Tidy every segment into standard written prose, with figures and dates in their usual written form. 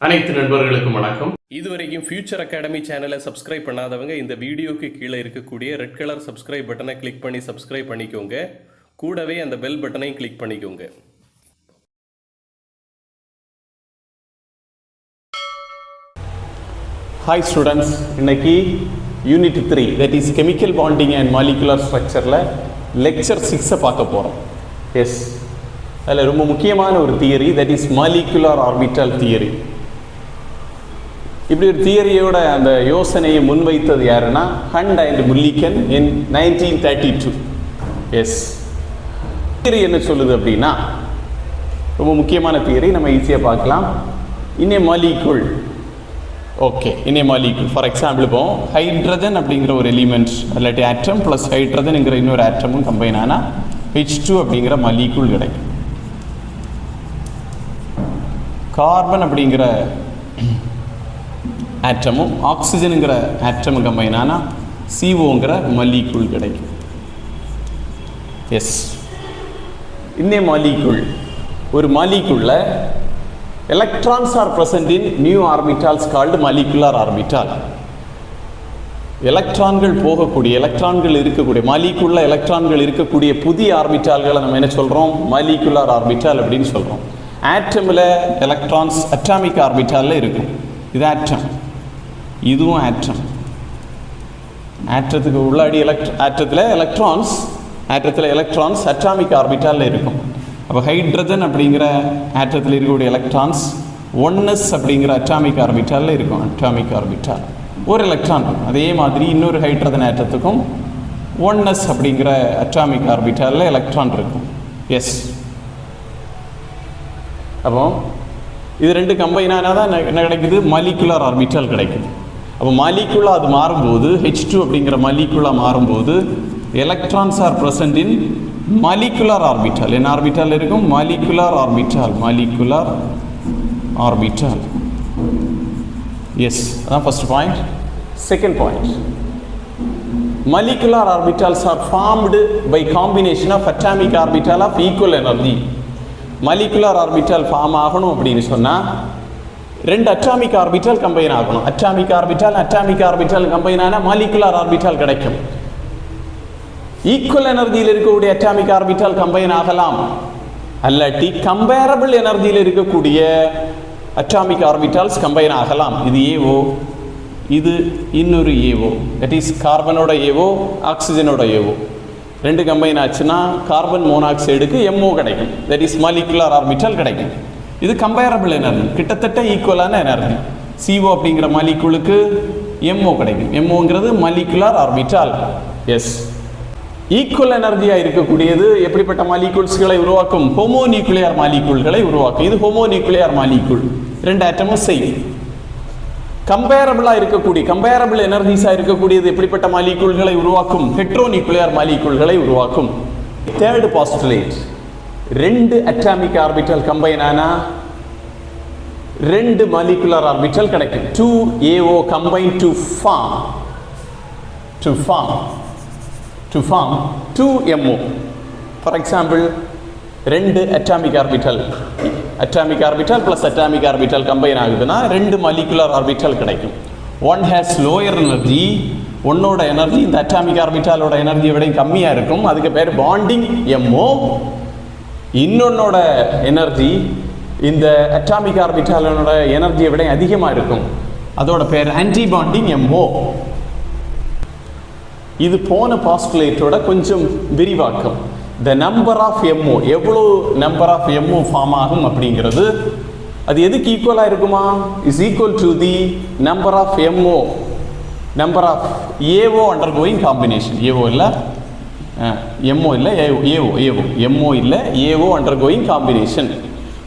அனைத்து நண்பர்களுக்கும் வணக்கம். இதுவரைக்கும் ஃபியூச்சர் அகாடமி சேனலை சப்ஸ்கிரைப் பண்ணாதவங்க இந்த வீடியோக்கு கீழே இருக்கக்கூடிய ரெட் கலர் சப்ஸ்கிரைப் பட்டனை கிளிக் பண்ணி சப்ஸ்கிரைப் பண்ணிக்கோங்க. கூடவே அந்த பெல் பட்டனையும் கிளிக் பண்ணிக்கோங்க. ஹாய் ஸ்டூடெண்ட்ஸ், இன்னைக்கு unit 3 that is chemical bonding and molecular ஸ்ட்ரக்சரில் லெக்சர் 6 பார்க்க போகிறோம். எஸ், அதில் ரொம்ப முக்கியமான ஒரு theory that is molecular orbital theory. இப்படி ஒரு தியரியோட அந்த யோசனையை முன்வைத்தது யாருன்னா Hund and Mulliken in 1932. Yes, theory என்ன சொல்லுது அப்படின்னா ரொம்ப முக்கியமான தியரி, நம்ம ஈஸியாக பார்க்கலாம். In A molecule, okay, in A molecule for example இப்போ ஹைட்ரஜன் அப்படிங்கிற ஒரு எலிமெண்ட் இல்லாட்டி ஆட்டம் ப்ளஸ் ஹைட்ரஜன்ங்கிற இன்னொரு ஆட்டமும் கம்பைன் ஆனால் H2 அப்படிங்கிற மாலிகுல் கிடைக்கும். கார்பன் அப்படிங்கிற ஆட்டமும் ஆக்சிஜனுங்கிற ஆட்டமும் கம்பைன் ஆனால் CO மாலிகுல் கிடைக்கும். எஸ், இந்த மாலிகுல், ஒரு மாலிகுல்ல electrons are present in new orbitals called molecular orbital. எலக்ட்ரான்கள் போகக்கூடிய, எலக்ட்ரான்கள் இருக்கக்கூடிய மாலிகுல்ல எலக்ட்ரான்கள் இருக்கக்கூடிய புதிய ஆர்பிட்டால்களை நம்ம என்ன சொல்கிறோம்? மாலிகுலர் ஆர்பிட்டால் அப்படின்னு சொல்கிறோம். ஆட்டமில் எலக்ட்ரான்ஸ் அட்டாமிக் ஆர்பிட்டாலில் இருக்கும். இது ஆட்டம், இதுவும் ஆட்டம். ஆட்டத்துக்கு உள்ளாடி ஆட்டத்தில் எலக்ட்ரான்ஸ் அட்டாமிக் ஆர்பிட்டாலில் இருக்கும். அப்போ ஹைட்ரஜன் அப்படிங்கிற ஆட்டத்தில் இருக்கக்கூடிய எலக்ட்ரான்ஸ் 1s அப்படிங்கிற அட்டாமிக் ஆர்பிட்டாலில் இருக்கும். அட்டாமிக் ஆர்பிட்டால் ஒரு எலக்ட்ரான். அதே மாதிரி இன்னொரு ஹைட்ரஜன் ஆட்டத்துக்கும் 1s அப்படிங்கிற அட்டாமிக் ஆர்பிட்டாலில் எலக்ட்ரான் இருக்கும். எஸ், அப்போ இது ரெண்டு கம்பைன் ஆனால் தான் என்ன கிடைக்குது? மாலிகுலர் ஆர்பிட்டால் கிடைக்குது. அப்போ மாலிகுலாக அது மாறும்போது H2 அப்படிங்கிற மாலிகுலாக மாறும்போது electrons are present in molecular orbital. என்ன ஆர்பிட்டால் இருக்கும்? Molecular orbital. Molecular orbital. Yes, அதான் first point. Second point, molecular orbitals are formed by combination of atomic orbital of equal energy. molecular orbital form ஆகணும் அப்படின்னு சொன்னால் ரெண்டு atomic orbital combine ஆகணும். Atomic orbital combine ஆனால் molecular orbital கிடைக்கும். Equal எனர்ஜியில் இருக்கக்கூடிய அட்டாமிக் ஆர்பிட்டால் கம்பைன் ஆகலாம், அல்லாட்டி கம்பேரபிள் எனர்ஜியில் இருக்கக்கூடிய அட்டாமிக் ஆர்பிட்டால்ஸ் கம்பைன் ஆகலாம். இது ஏஓ, இது இன்னொரு ஏஓ, தட் இஸ் கார்பனோட ஏஓ, ஆக்சிஜனோட ஏஓ. ரெண்டு கம்பைன் ஆச்சுன்னா கார்பன் மோனாக்சைடுக்கு MO கிடைக்கும். தட் இஸ் மாலிகுலர் ஆர்பிட்டால் கிடைக்கும். இது கம்பேரபிள் எனர்ஜி, கிட்டத்தட்ட ஈக்குவலான எனர்ஜி. CO அப்படிங்கிற மாலிகுலுக்கு MO கிடைக்கும். MOங்கிறது மாலிகுலர் ஆர்பிட்டால். எஸ், ஈக்குவல் எனர்ஜியாக இருக்கக்கூடியது எப்படிப்பட்ட மாலிகுல்ஸ்களை உருவாக்கும்? ஹோமோநியூக்ளியர் மாலிகுல்களை உருவாக்கும். இது ஹோமோநியூக்ளியர் மாலிகுல், ரெண்டு ஆட்டமும் செய்யும். கம்பேரபிளாக இருக்கக்கூடிய, கம்பேரபிள் எனர்ஜிஸாக இருக்கக்கூடியது எப்படிப்பட்ட மாலிகுல்களை உருவாக்கும்? ஹெட்ரோநியூக்ளியர் மாலிகுல்களை உருவாக்கும். தேர்ட் பாஸ்டுலேட், ரெண்டு அட்டாமிக் ஆர்பிட்டல் கம்பைன் ஆனால் ரெண்டு மாலிகுலர் ஆர்பிட்டல் கிடைக்கும். 2AO combine to form 2MO. For example, ரெண்டு atomic orbital plus atomic orbital combine ஆகுதுன்னா ரெண்டு மாலிகுலர் ஆர்பிட்டல் கிடைக்கும். ஒன் ஹேஸ் லோயர் எனர்ஜி, ஒன்னோட எனர்ஜி இந்த அட்டாமிக் ஆர்பிட்டாலோட எனர்ஜியை விட கம்மியாக இருக்கும், அதுக்கு பேர் பாண்டிங் MO. இன்னொன்னோட எனர்ஜி இந்த அட்டாமிக் ஆர்பிட்டாலோட எனர்ஜியை விட அதிகமாக இருக்கும், அதோட பேர் ஆன்டி பாண்டிங் MO. இது போன பாஸ்டுலேட்டோட கொஞ்சம் விரிவாக்கம். த நம்பர் ஆஃப் MO, எவ்வளோ நம்பர் ஆஃப் MO ஃபார்ம் ஆகும் அப்படிங்கிறது அது எதுக்கு ஈக்குவலாக இருக்குமா? Is equal to the number of MO, number of AO undergoing combination. MO இல்லை AO அண்டர்கோயிங் காம்பினேஷன்.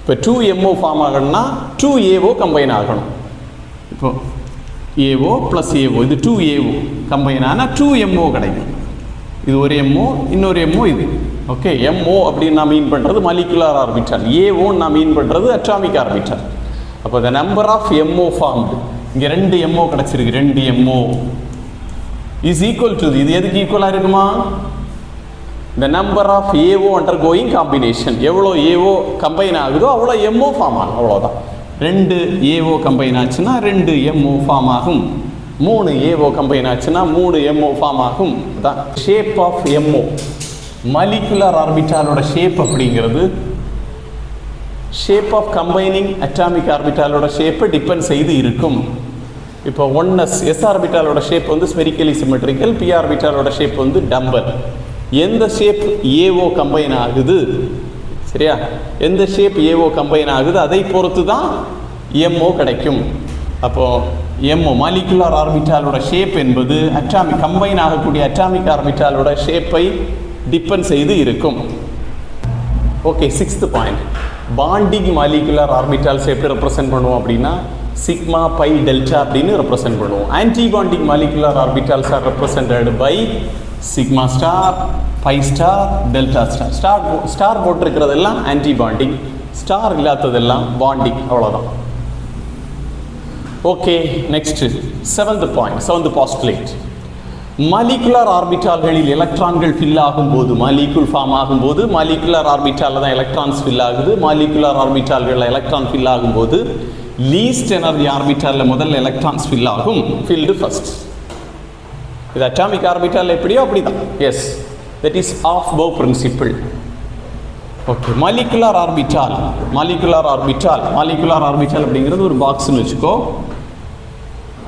இப்போ 2MO ஃபார்ம் ஆகணும்னா 2AO கம்பைன் ஆகணும். இப்போ AO ப்ளஸ் AO, இது 2AO கம்பைன் ஆனால் 2MO கிடைக்கும். இது ஒரு MO, இன்னொரு MO இது. ஓகே, MO அப்படின்னு நான் மீன் பண்ணுறது மாலிகுலர் ஆர்பிட்டால், AO நான் மீன் பண்ணுறது அட்டாமிக் ஆர்பிட்டால். அப்போ the number of MO formed, இங்கே ரெண்டு MO கிடச்சிருக்கு, ரெண்டு MO இஸ் ஈக்குவல் டு, இது எதுக்கு ஈக்குவலாக இருக்குமா? the number of AO undergoing combination. எவ்வளோ AO கம்பைன் ஆகுதோ அவ்வளோ MO ஃபார்ம் ஆகும், அவ்வளோதான். 2 AO கம்பைன் ஆச்சுன்னா 2 MO ஃபார்ம் ஆகும். 3 AO கம்பைன் ஆச்சுன்னா 3 MO ஃபார்ம் ஆகும். அதான் ஷேப் ஆஃப் MO. மாலிகுலர் ஆர்பிட்டாலோட ஷேப் அப்படிங்கிறது ஷேப் ஆஃப் கம்பைனிங் அட்டாமிக் ஆர்பிட்டாலோட ஷேப்பை டிபெண்ட் செய்து இருக்கும். இப்போ 1s S ஆர்பிட்டாலோட ஷேப் வந்து ஸ்பெரிக்கலி சிமெட்ரிக்கல், P ஆர்பிட்டாலோட ஷேப் வந்து டம்பல். எந்த ஷேப் AO கம்பைன் ஆகுது, சரியா, எந்த ஷேப் AO கம்பைன் ஆகுது அதை பொறுத்து தான் MO கிடைக்கும். அப்போது MO மாலிகுலர் ஆர்பிட்டாலோட ஷேப் என்பது அட்டாமிக் கம்பைன் ஆகக்கூடிய அட்டாமிக் ஆர்பிட்டாலோட ஷேப்பை டிபெண்ட் செய்து இருக்கும். Okay, 6th point, bonding molecular orbitals எப்படி ரெப்ரசென்ட் பண்ணுவோம் அப்படின்னா சிக்மா பை டெல்டா அப்படின்னு ரெப்ரசென்ட் பண்ணுவோம். Anti bonding molecular orbitals are represented by sigma star, pi star, delta star. Star போட்டிருக்கிறதெல்லாம் ஆன்டி பாண்டிங், ஸ்டார் இல்லாததெல்லாம் பாண்டிங், அவ்வளோதான். Okay, next 7th point, 7th postulate. Molecular ஆர்பிட்டால்களில் எலக்ட்ரான்கள் ஃபில் ஆகும்போது, மாலிகுல் ஃபார்ம் ஆகும்போது molecular ஆர்பிட்டாலில் தான் எலக்ட்ரான்ஸ் ஃபில் ஆகுது. Molecular ஆர்பிட்டால்களில் எலக்ட்ரான் ஃபில் ஆகும்போது லீஸ்ட் எனர்ஜி ஆர்பிட்டாலில் முதல்ல எலக்ட்ரான்ஸ் ஃபில் ஆகும், ஃபில்டு ஃபர்ஸ்ட். இது அட்டாமிக் ஆர்பிட்டால் எப்படியோ அப்படி தான். Yes, that is Aufbau principle. Okay, molecular orbital, molecular orbital, molecular orbital அப்படிங்கிறது ஒரு பாக்ஸ்னு வச்சுக்கோ.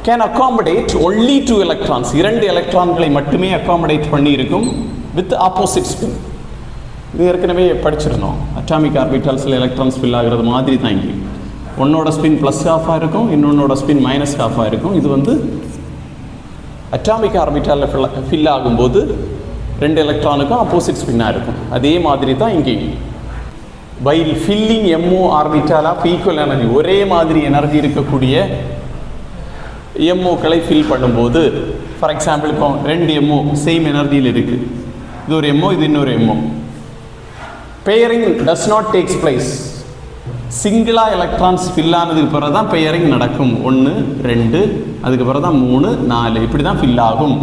கேன் அகாமடேட் ஒன்லி 2 எலக்ட்ரான்ஸ், 2 எலக்ட்ரான்களை மட்டுமே அகாமடேட் பண்ணி இருக்கும் வித் ஆப்போசிட் ஸ்பின். இது ஏற்கனவே படிச்சிருந்தோம். அட்டாமிக் ஆர்பிட்டால்ஸில் எலக்ட்ரான்ஸ் ஃபில் ஆகிறது மாதிரி தான் இங்கே. ஒன்னோட ஸ்பின் ப்ளஸ் ஹாஃபாக இருக்கும், இன்னொன்னோட ஸ்பின் மைனஸ் ஹாஃபாக இருக்கும். இது வந்து அட்டாமிக் ஆர்பிட்டாலில் ஃபில் ஆகும்போது 2 எலக்ட்ரானுக்கும் ஆப்போசிட் ஸ்பின்னாக இருக்கும். அதே மாதிரி தான் இங்கேயும். While filling MO orbital of equal energy, ஒரே மாதிரி எனர்ஜி இருக்கக்கூடிய MOக்களை ஃபில் பண்ணும்போது, ஃபார் எக்ஸாம்பிள் இப்போ 2 MO சேம் எனர்ஜியில் இருக்குது. இது ஒரு MO, இது இன்னொரு MO. Pairing does not takes place. சிங்கிளாக எலக்ட்ரான்ஸ் ஃபில் ஆனதுக்கு பிறகு தான் பெயரிங் நடக்கும். 1 2, அதுக்கு பிறகு தான் 3 4, இப்படி தான் ஃபில் ஆகும்.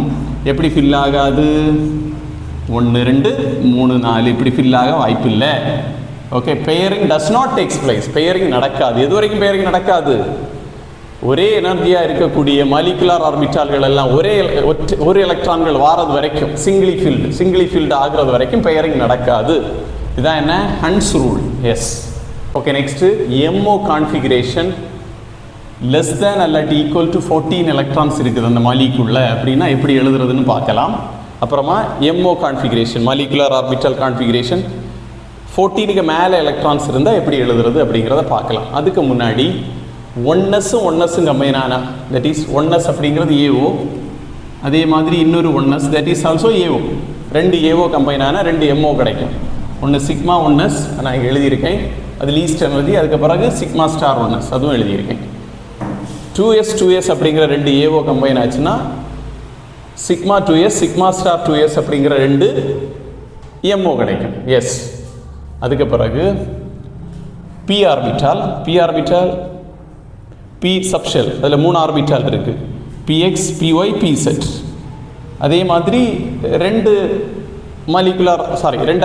எப்படி ஃபில் ஆகாது? 1 2 3 4 இப்படி ஃபில் ஆக வாய்ப்பு இல்லை. Okay, pairing does not takes place. Pairing நடக்காது. எது வரைக்கும் பெயரிங் நடக்காது? ஒரே எனர்ஜியாக இருக்கக்கூடிய மாலிகுலர் ஆர்பிட்டால்கள் எல்லாம் ஒரு எலக்ட்ரான்கள் வாரது வரைக்கும், சிங்கிளி ஃபீல்டு ஆகிறது வரைக்கும் பெயரிங் நடக்காது. இதான் என்ன? Hund's rule. Yes. Okay, next MO configuration less than அல்லது ஈக்குவல் டு 14 எலக்ட்ரான்ஸ் இருக்குது அந்த மாலிகுலில் அப்படின்னா எப்படி எழுதுறதுன்னு பார்க்கலாம். அப்புறமா MO configuration, molecular orbital configuration 14க்கு மேலே எலக்ட்ரான்ஸ் இருந்தால் எப்படி எழுதுறது அப்படிங்கிறத பார்க்கலாம். அதுக்கு முன்னாடி 1s கம்பைன் ஆனா, தட் இஸ் 1s அப்படிங்கிறது AO, அதே மாதிரி இன்னொரு 1s that is also AO. 2 AO combine ஆனால் 2 MO கிடைக்கும். ஒன்று சிக்மா 1s நான் இங்கே எழுதியிருக்கேன், அது லீஸ்ட் எனர்ஜி. அதுக்கு பிறகு சிக்மா ஸ்டார் 1s அதுவும் எழுதியிருக்கேன். 2s அப்படிங்கிற 2 AO கம்பைன் ஆச்சுன்னா sigma 2s sigma star 2s அப்படிங்கிற 2 MO கிடைக்கும். எஸ். அதுக்கு பிறகு P ஆர்பிட்டால், P சப்ஷெல், அதில் 3 ஆர்பிட்டால் இருக்குது, PX PY PZ. அதே மாதிரி 2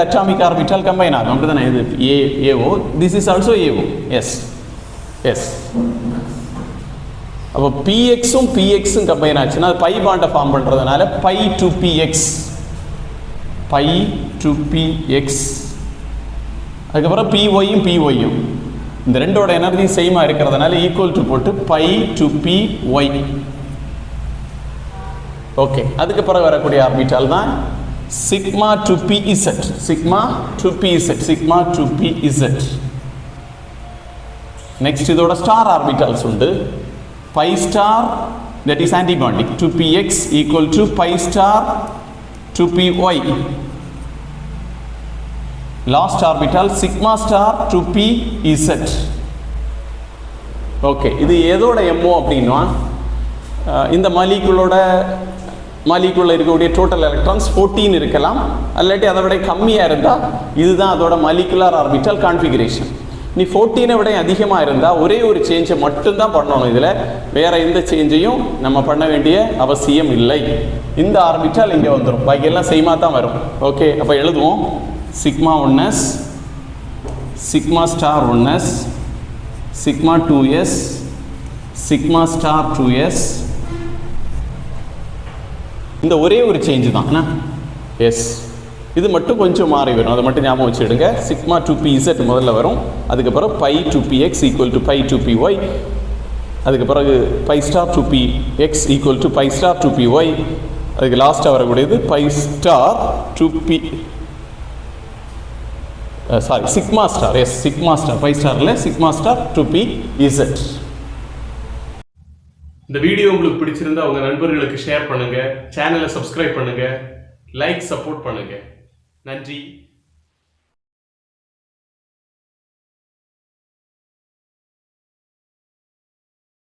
அட்டாமிக் ஆர்பிட்டால் கம்பைன் ஆகும். அப்படி தானே? இது AO, this is also AO. Yes. அப்போ PXும் PXும் கம்பைன் ஆச்சுன்னா அது பை பாண்டை ஃபார்ம் பண்ணுறதுனால பை டு PX. அதுக்கப்புறம் PYயும் PYயும் இந்த ரெண்டோட எனர்ஜி சேமாக இருக்கிறதுனால ஈக்குவல் டு போட்டு பை டு PY. ஓகே, அதுக்கு பிறகு வரக்கூடிய ஆர்பிட்டால் தான் சிக்மா டு PZ. நெக்ஸ்ட் இதோட ஸ்டார் ஆர்பிட்டால்ஸ் உண்டு. Pi star that is antibonding two PX equal to pi star two PY. Last orbital sigma star two PZ. Okay, இது எதோட MO அப்படின்னா இந்த மாலிகுலில் இருக்கக்கூடிய டோட்டல் எலக்ட்ரான்ஸ் 14 இருக்கலாம், அல்லாட்டி அதை விட கம்மியாக இருந்தால் இதுதான் அதோட மாலிகுலர் ஆர்பிட்டல் கான்ஃபிகரேஷன். நீ 14 விட அதிகமாக இருந்தால் ஒரே ஒரு சேஞ்சை மட்டும்தான் பண்ணணும். இதில் வேற எந்த சேஞ்சையும் நம்ம பண்ண வேண்டிய அவசியம் இல்லை. இந்த ஆர்பிட்டல் இங்கே வந்துடும், பாக்கியெல்லாம் சேமாக தான் வரும். ஓகே, அப்போ எழுதுவோம். Sigma 1s, sigma star 1s, sigma 2s sigma star 2s. இந்த ஒரே ஒரு சேஞ்ச் தான் என்ன எஸ், இது மட்டும் கொஞ்சம் மாறி வரும், அதை மட்டும் ஞாபகம் வச்சுடுங்க. சிக்மா 2pz முதல்ல வரும், அதுக்கப்புறம் by 2px equal to by 2py, அதுக்கு பிறகு pi star 2px equal to pi star 2py, அதுக்கு லாஸ்ட்டாக வரக்கூடியது pi star 2p sorry sigma star, yes sigma star, pi ஸ்டாரில் சிக்மா ஸ்டார் 2pz. இந்த வீடியோ உங்களுக்கு பிடிச்சிருந்தா உங்க நண்பர்களுக்கு ஷேர் பண்ணுங்க, சேனலை சப்ஸ்கிரைப் பண்ணுங்க, லைக் சப்போர்ட் பண்ணுங்க. நன்றி.